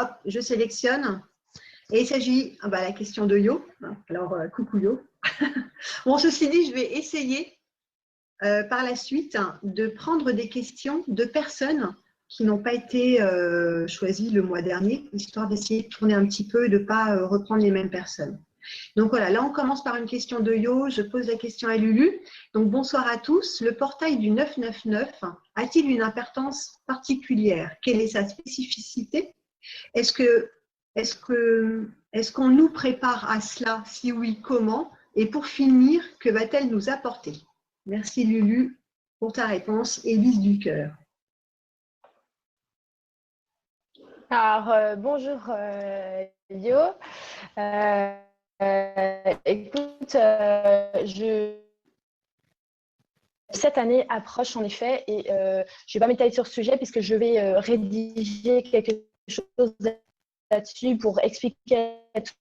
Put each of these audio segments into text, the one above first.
Hop, je sélectionne. Et il s'agit, la question de Yo. Alors, coucou Yo. Bon, ceci dit, je vais essayer par la suite de prendre des questions de personnes qui n'ont pas été choisies le mois dernier, histoire d'essayer de tourner un petit peu et de ne pas reprendre les mêmes personnes. Donc voilà, là on commence par une question de Yo, je pose la question à Lulu. Donc bonsoir à tous, le portail du 999 a-t-il une importance particulière? Quelle est sa spécificité? Est-ce qu'on nous prépare à cela? Si oui, comment? Et pour finir, que va-t-elle nous apporter? Merci Lulu pour ta réponse. Élise du cœur. Alors, bonjour Yo. Écoute, cette année approche en effet et je ne vais pas m'étaler sur ce sujet puisque je vais rédiger quelque chose là-dessus pour expliquer à tout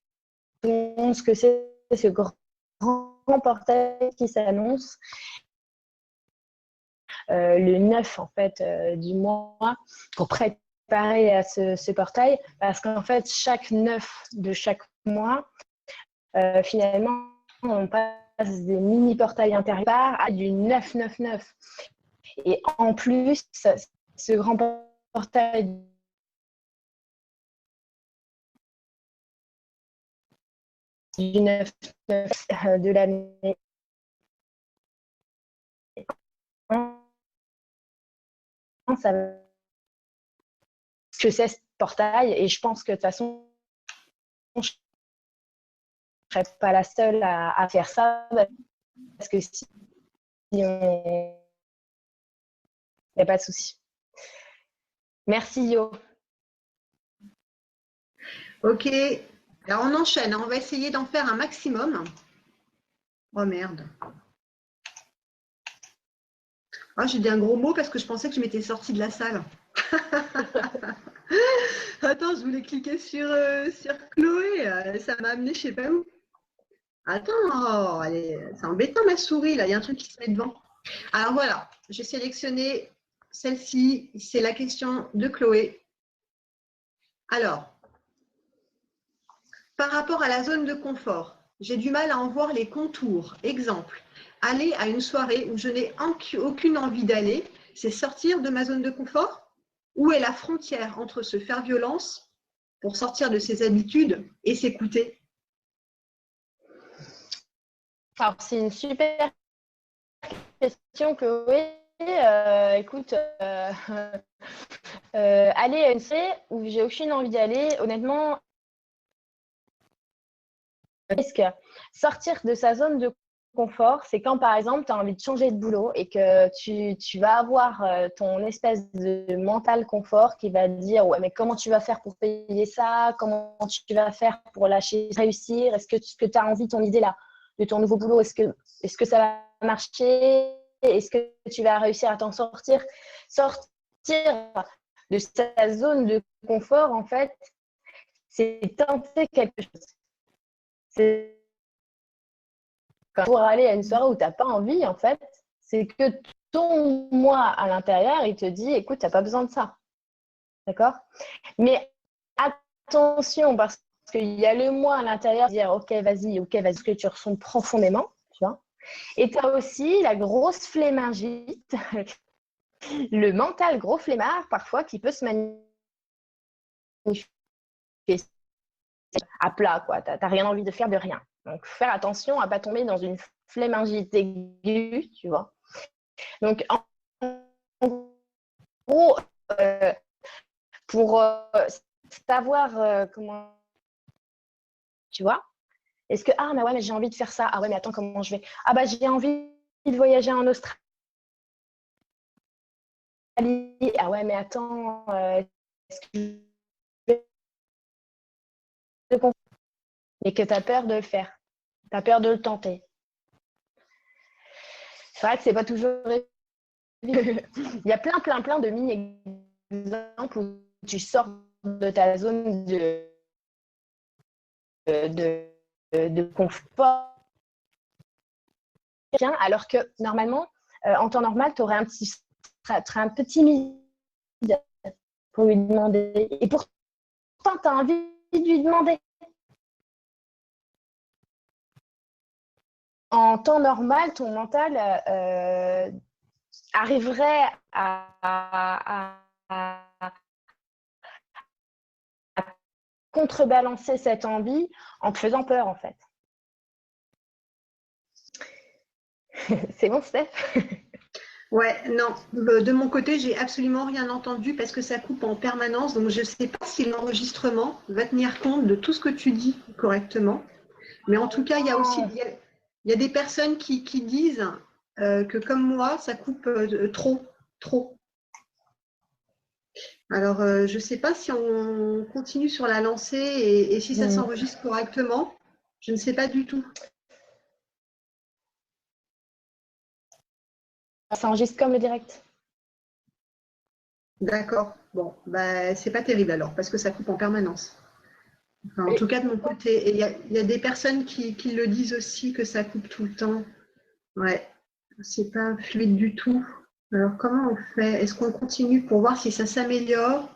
le monde ce que c'est ce grand portail qui s'annonce le 9 en fait du mois pour préparer à ce portail parce qu'en fait chaque 9 de chaque mois finalement on passe des mini portails intérieurs à du 999 et en plus ce grand portail du 999 de l'année ça que c'est ce portail et je pense que de toute façon je ne serais pas la seule à faire ça parce que si on... il n'y a pas de souci. Merci Yo. Ok, alors on enchaîne, on va essayer d'en faire un maximum. Oh merde. Ah, j'ai dit un gros mot parce que je pensais que je m'étais sortie de la salle. Attends, je voulais cliquer sur Chloé, ça m'a amené je ne sais pas où. Attends, c'est embêtant ma souris, là, il y a un truc qui se met devant. Alors voilà, j'ai sélectionné celle-ci, c'est la question de Chloé. Alors, par rapport à la zone de confort, j'ai du mal à en voir les contours. Exemple, aller à une soirée où je n'ai aucune envie d'aller, c'est sortir de ma zone de confort? Où est la frontière entre se faire violence pour sortir de ses habitudes et s'écouter? Alors, c'est une super question que oui. Écoute, aller à une soirée où j'ai aucune envie d'y aller, honnêtement, risque sortir de sa zone de confort, c'est quand par exemple tu as envie de changer de boulot et que tu vas avoir ton espèce de mental confort qui va te dire ouais mais comment tu vas faire pour payer ça, comment tu vas faire pour lâcher, réussir, est-ce que ce que tu as envie, ton idée là de ton nouveau boulot, est-ce que ça va marcher, est-ce que tu vas réussir à t'en sortir de sa zone de confort en fait, c'est tenter quelque chose. C'est pour aller à une soirée où tu n'as pas envie, en fait, c'est que ton moi à l'intérieur, il te dit, écoute, tu n'as pas besoin de ça. D'accord? Mais attention, parce qu'il y a le moi à l'intérieur qui dit, ok, vas-y, ce que tu ressens profondément, tu vois. Et tu as aussi la grosse flémingite, le mental gros flemmard, parfois, qui peut se manifester à plat, quoi. Tu n'as rien envie de faire de rien. Donc, faire attention à ne pas tomber dans une flémingite aiguë, tu vois. Donc, en gros, pour savoir comment, tu vois, est-ce que, ah, mais ouais, mais j'ai envie de faire ça. Ah ouais, mais attends, comment je vais? Ah bah, j'ai envie de voyager en Australie. Ah ouais, mais attends, est-ce que je vais... Et que tu as peur de le faire. Tu as peur de le tenter. C'est vrai que c'est pas toujours... Il y a plein de mini-exemples où tu sors de ta zone de confort, alors que normalement, en temps normal, tu aurais un petit timide pour lui demander. Et pourtant, tu as envie de lui demander. En temps normal, ton mental arriverait à contrebalancer cette envie en te faisant peur, en fait. C'est bon, Steph? Ouais, non, de mon côté, j'ai absolument rien entendu parce que ça coupe en permanence. Donc, je ne sais pas si l'enregistrement va tenir compte de tout ce que tu dis correctement. Mais en tout cas, il y a aussi il y a des personnes qui disent que comme moi, ça coupe trop. Alors, je ne sais pas si on continue sur la lancée et si ça s'enregistre correctement. Je ne sais pas du tout. Ça enregistre comme le direct. D'accord. Bon, bah, c'est pas terrible alors, parce que ça coupe en permanence. Enfin, en tout cas, de mon côté. Et il y a des personnes qui le disent aussi, que ça coupe tout le temps. Ouais, c'est pas fluide du tout. Alors, comment on fait? Est-ce qu'on continue pour voir si ça s'améliore?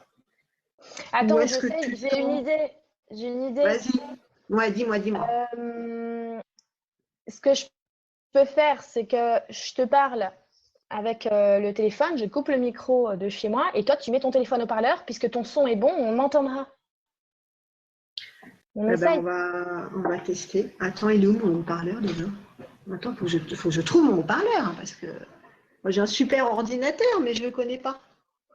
Attends, Ou est-ce que tu j'ai une idée. J'ai une idée. Vas-y. Ouais, dis-moi. Ce que je peux faire, c'est que je te parle avec le téléphone, je coupe le micro de chez moi et toi, tu mets ton téléphone au parleur puisque ton son est bon, on m'entendra. On essaye. On va tester. Attends, il est où mon haut-parleur déjà? Attends, il faut que je trouve mon haut-parleur parce que moi j'ai un super ordinateur, mais je ne le connais pas.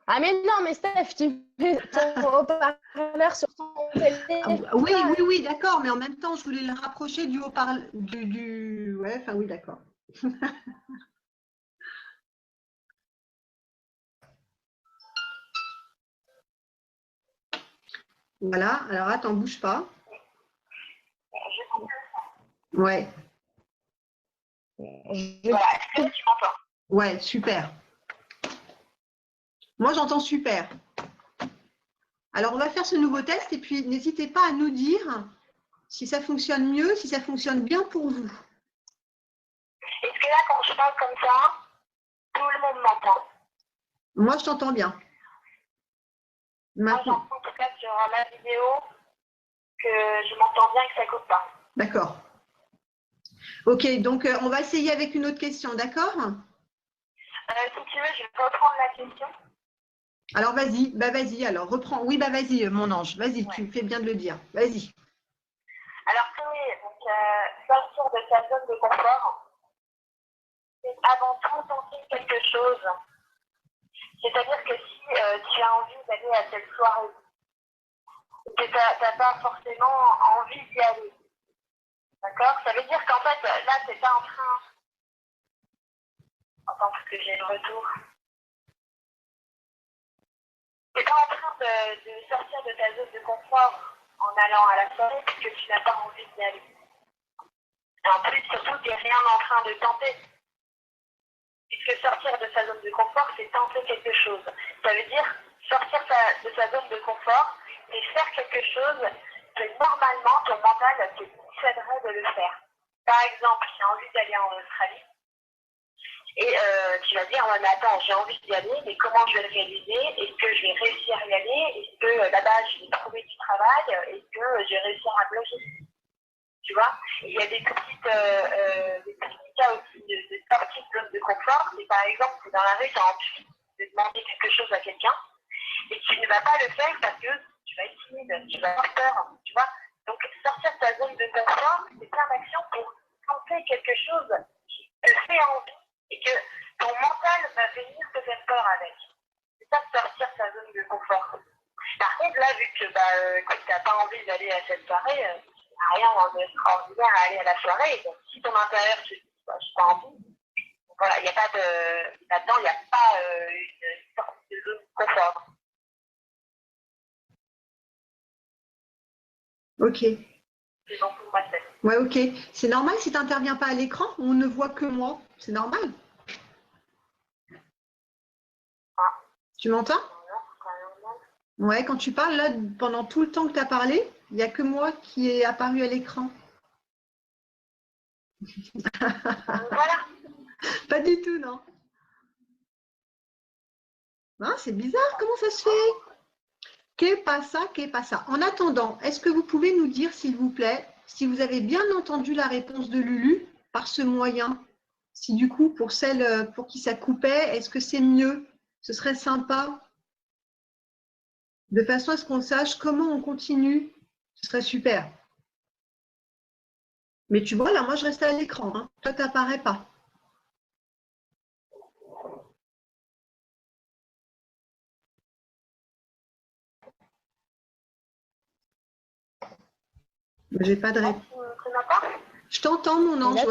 Ah mais non, mais Steph, tu mets ton haut-parleur sur ton téléphone. Oui, d'accord, mais en même temps, je voulais le rapprocher du haut-parleur. Ouais, enfin oui, d'accord. Voilà, alors attends, bouge pas. Ouais. Voilà, est-ce que tu m'entends? Ouais, super. Moi, j'entends super. Alors, on va faire ce nouveau test et puis n'hésitez pas à nous dire si ça fonctionne mieux, si ça fonctionne bien pour vous. Est-ce que là, quand je parle comme ça, tout le monde m'entend? Moi, je t'entends bien. Moi, j'entends en tout cas sur la vidéo que je m'entends bien et que ça ne coupe pas. D'accord. Ok, donc on va essayer avec une autre question, d'accord? Si tu veux, je vais reprendre la question. Alors, vas-y, alors, reprends. Oui, bah vas-y, mon ange, vas-y, Ouais. Tu fais bien de le dire. Vas-y. Alors, donc, sortir de sa zone de confort, c'est avant tout tenter quelque chose. C'est-à-dire que si tu as envie d'aller à cette soirée, et que tu n'as pas forcément envie d'y aller, d'accord? Ça veut dire qu'en fait, là, tu n'es pas en train, attends, parce que j'ai le retour, tu n'es pas en train de sortir de ta zone de confort en allant à la soirée parce que tu n'as pas envie d'y aller. Et en plus, surtout, tu n'es rien en train de tenter. Puisque sortir de sa zone de confort, c'est tenter quelque chose. Ça veut dire sortir de sa zone de confort et faire quelque chose que normalement ton mental te dissuaderait de le faire. Par exemple, j'ai envie d'aller en Australie et tu vas dire, mais attends, j'ai envie d'y aller, mais comment je vais le réaliser? Est-ce que je vais réussir à y aller? Est-ce que là-bas, je vais trouver du travail? Est-ce que je vais réussir à me loger? Tu vois, il y a des petits cas aussi de sortie de zone de confort. C'est par exemple, c'est dans la rue, tu as envie de demander quelque chose à quelqu'un et tu ne vas pas le faire parce que tu vas être timide, tu vas avoir peur, tu vois. Donc, sortir de ta zone de confort, c'est plein d'actions pour tenter quelque chose qui te fait envie et que ton mental va venir te faire peur avec. C'est ça, sortir de sa zone de confort. Par contre, là, vu que tu n'as pas envie d'aller à cette soirée, rien d'extraordinaire à aller à la soirée. Donc, si ton intérieur te dit, je n'ai pas envie, voilà, il n'y a pas de. Là-dedans, il n'y a pas une sortie de zone de confort. Ok. C'est donc pour moi, c'est. Ouais, ok. C'est normal si tu n'interviens pas à l'écran, on ne voit que moi. C'est normal. Ah. Tu m'entends? Ouais, quand tu parles, là, pendant tout le temps que tu as parlé, il n'y a que moi qui est apparu à l'écran. Voilà. Pas du tout, non. Ah, c'est bizarre, comment ça se fait? Qu'est pas ça, qu'est pas ça. En attendant, est-ce que vous pouvez nous dire, s'il vous plaît, si vous avez bien entendu la réponse de Lulu par ce moyen? Si du coup, pour celle pour qui ça coupait, est-ce que c'est mieux? Ce serait sympa. De façon à ce qu'on sache comment on continue. Ce serait super. Mais tu vois, là, moi, je reste à l'écran. Hein. Toi, tu n'apparais pas. J'ai pas de réponse. Tu m'entends? Je t'entends, mon ange.